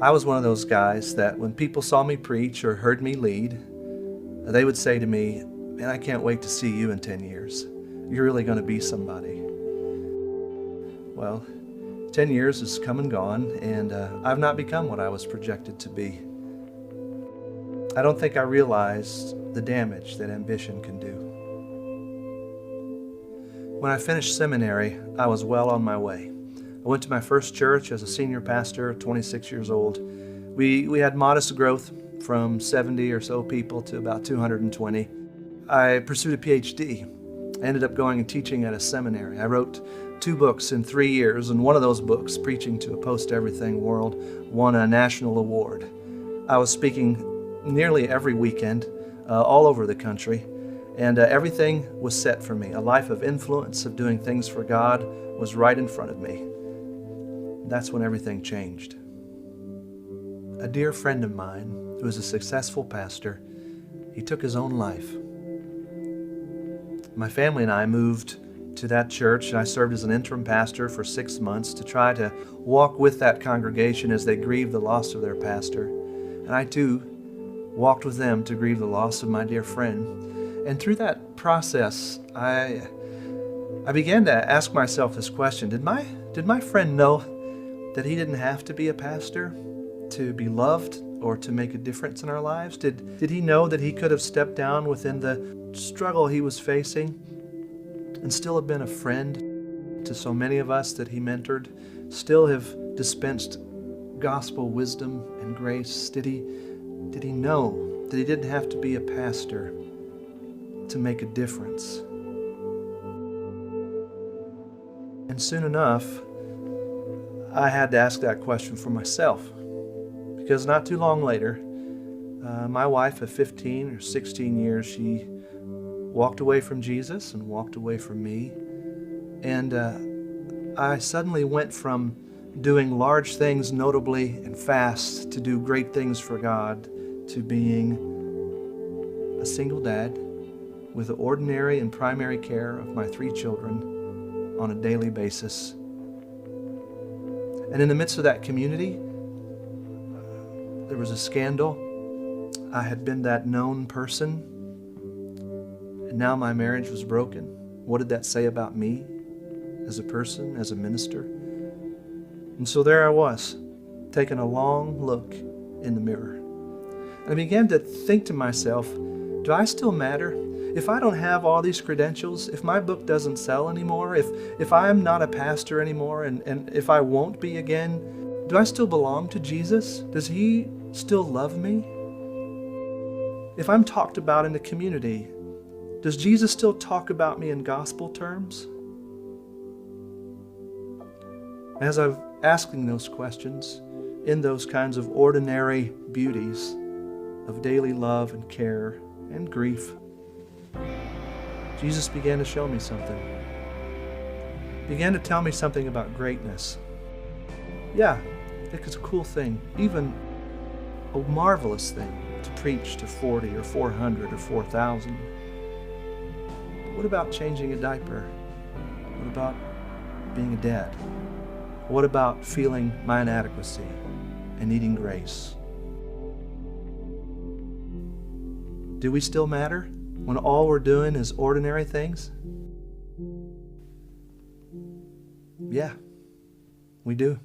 I was one of those guys that when people saw me preach or heard me lead, they would say to me, "Man, I can't wait to see you in 10 years. You're really going to be somebody." Well, 10 years has come and gone, and I've not become what I was projected to be. I don't think I realized the damage that ambition can do. When I finished seminary, I was well on my way. I went to my first church as a senior pastor, 26 years old. We had modest growth from 70 or so people to about 220. I pursued a PhD. I ended up going and teaching at a seminary. I wrote 2 books in 3 years, and one of those books, Preaching to a Post-Everything World, won a national award. I was speaking nearly every weekend, all over the country, and everything was set for me. A life of influence, of doing things for God, was right in front of me. That's when everything changed. A dear friend of mine, who is a successful pastor, he took his own life. My family and I moved to that church, and I served as an interim pastor for 6 months to try to walk with that congregation as they grieved the loss of their pastor. And I too walked with them to grieve the loss of my dear friend. And through that process, I began to ask myself this question: Did my friend know that he didn't have to be a pastor to be loved or to make a difference in our lives? Did he know that he could have stepped down within the struggle he was facing and still have been a friend to so many of us that he mentored, still have dispensed gospel wisdom and grace? Did he know that he didn't have to be a pastor to make a difference? And soon enough, I had to ask that question for myself, because not too long later, my wife of 15 or 16 years, she walked away from Jesus and walked away from me. And I suddenly went from doing large things notably and fast to do great things for God to being a single dad with the ordinary and primary care of my 3 children on a daily basis. And in the midst of that community, there was a scandal. I had been that known person, and now my marriage was broken. What did that say about me as a person, as a minister? And so there I was, taking a long look in the mirror. And I began to think to myself, do I still matter? If I don't have all these credentials, if my book doesn't sell anymore, if I'm not a pastor anymore, and if I won't be again, do I still belong to Jesus? Does He still love me? If I'm talked about in the community, does Jesus still talk about me in gospel terms? As I'm asking those questions, in those kinds of ordinary beauties of daily love and care and grief, Jesus began to show me something. Began to tell me something about greatness. Yeah, I think it's a cool thing, even a marvelous thing, to preach to 40 or 400 or 4,000. What about changing a diaper? What about being a dad? What about feeling my inadequacy and needing grace? Do we still matter when all we're doing is ordinary things? Yeah, we do.